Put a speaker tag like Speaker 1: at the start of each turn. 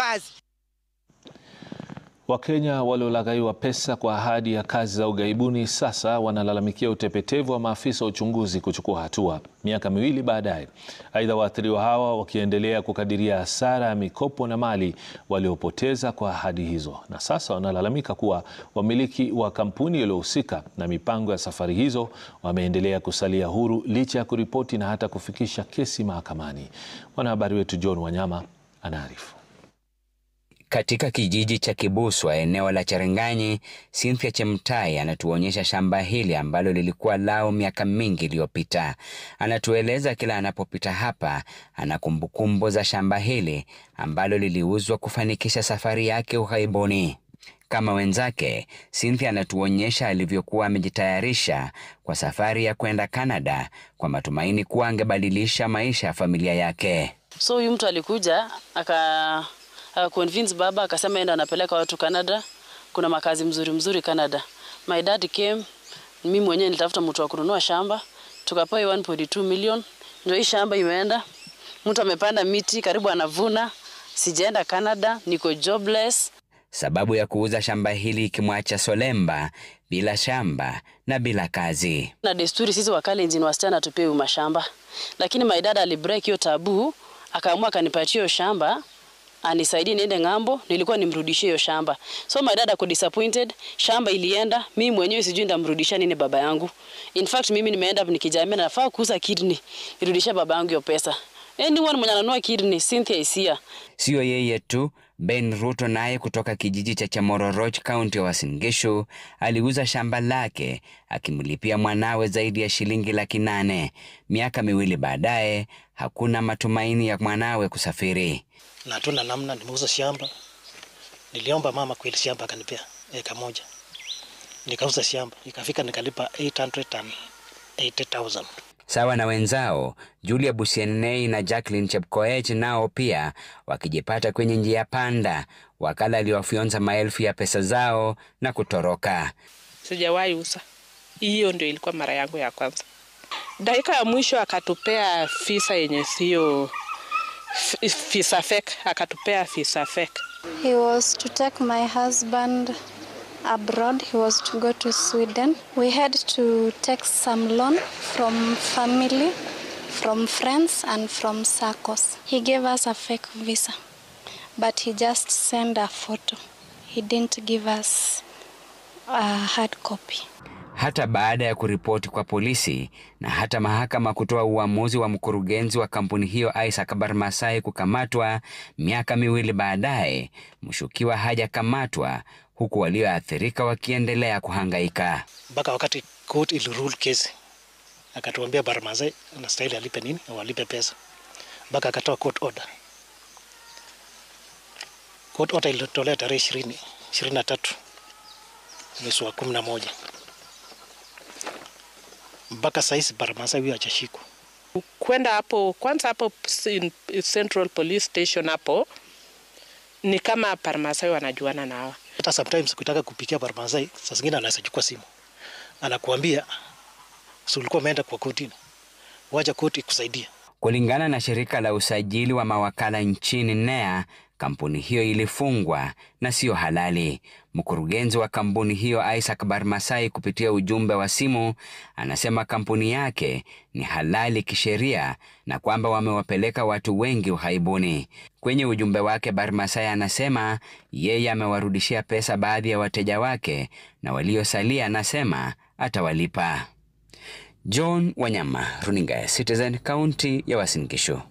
Speaker 1: majambazi.
Speaker 2: Wakenya waliolaghaiwa pesa kwa ahadi ya kazi za ughaibuni sasa wanalalamikia utepetevu wa maafisa wa uchunguzi kuchukua hatua miaka miwili baadaye. Aidha, waathiriwa hawa wakiendelea kukadiria hasara ya mikopo na mali waliopoteza kwa ahadi hizo, na sasa wanalalamika kuwa wamiliki wa kampuni iliyohusika na mipango ya safari hizo wameendelea kusalia huru licha ya kuripoti na hata kufikisha kesi mahakamani. Mwanahabari wetu John Wanyama anaarifu.
Speaker 3: Katika kijiji cha Kibuswa, eneo la Cherangani, Cynthia Chemtai anatuonyesha shamba hili ambalo lilikuwa lao miaka mingi iliyopita. Anatueleza kila anapopita hapa ana kumbukumbu za shamba hili ambalo liliuzwa kufanikisha safari yake ughaibuni. Kama wenzake, Cynthia anatuonyesha alivyokuwa amejitayarisha kwa safari ya kwenda Canada kwa matumaini kuwa angebadilisha maisha ya familia yake.
Speaker 4: So huyu mtu alikuja convince baba, akasema enda anapeleka watu Canada, kuna makazi mzuri Canada. My dad came, mimi mwenyewe nilitafuta mtu wa kununua shamba, tukapewa 1.2 million. Ndio hii shamba imeenda. Mtu amepanda miti karibu anavuna. Sijaenda Canada, niko jobless.
Speaker 3: Sababu ya kuuza shamba hili ikimwacha solemba, bila shamba na bila kazi.
Speaker 4: Na desturi sisi Wakalenjin wasichana tupewe mashamba. Lakini my dad alibreak hiyo tabu, akaamua akanipatia hiyo shamba. Anisaidie niende ng'ambo, nilikuwa nimrudishie hiyo shamba. So my dad ako disappointed, shamba ilienda, mimi mwenyewe sijui ndamrudisha nini baba yangu. In fact mimi nimeenda nikijamii na nafaa kuuza kidney, nirudishe baba yangu hiyo pesa. Anyone mwenye ananunua kidney, Cynthia Isia.
Speaker 3: Sio yeye tu, Ben Ruto naye kutoka kijiji cha Chamororoch, kaunti ya Uasin Gishu, aliuza shamba lake akimlipia mwanawe zaidi ya shilingi 800,000. Miaka miwili baadaye, hakuna matumaini ya mwanawe kusafiri.
Speaker 5: Na hatuna namna, nimeuza shamba. Niliomba mama kweli shamba akanipea eka moja. Nikauza shamba, ikafika nikalipa 880,000.
Speaker 3: Sawa na wenzao, Julia Busienei na Jacqueline Chepkoech nao pia wakijipata kwenye njia panda, wakala aliwafyonza maelfu ya pesa zao na kutoroka.
Speaker 6: Sijawahi uza. Hiyo ndio ilikuwa mara yangu ya kwanza. Dakika ya mwisho akatupea visa yenye sio visa fake, akatupea visa fake.
Speaker 7: He was to take my husband abroad. He was to go to Sweden. We had to take some loan from family, from friends and from circles. He gave us a fake visa, but he just sent a photo. He didn't give us a hard copy.
Speaker 3: Hata baada ya kuripoti kwa polisi na hata mahakama kutoa uamuzi wa mkurugenzi wa kampuni hiyo Isaac Barmasai kukamatwa, miaka miwili baadaye mshukiwa hajakamatwa, huku walioathirika wakiendelea kuhangaika.
Speaker 5: Mpaka wakati court ilirule case, akatuambia Barmasai anastahili alipe nini au alipe pesa. Mpaka akatoa court order. Court order ilitolewa tarehe 23 mwezi wa 11. Mpaka saizi Barmasai huyo hajashikwa.
Speaker 6: Kwenda hapo kwanza hapo Central Police Station hapo ni kama Barmasai wanajuana nao.
Speaker 5: Hata sometimes ukitaka kupikia Barmasai, saa zingine anaweza chukua simu. Anakuambia si ulikuwa umeenda kwa kotini, wacha koti ikusaidie.
Speaker 3: Kulingana na shirika la usajili wa mawakala nchini NEA, kampuni hiyo ilifungwa na sio halali. Mkurugenzi wa kampuni hiyo Isaac Barmasai kupitia ujumbe wa simu anasema kampuni yake ni halali kisheria na kwamba wamewapeleka watu wengi ughaibuni. Kwenye ujumbe wake Barmasai anasema yeye amewarudishia pesa baadhi ya wateja wake na waliosalia anasema atawalipa. John Wanyama, Runinga ya Citizen, kaunti ya Uasin Gishu.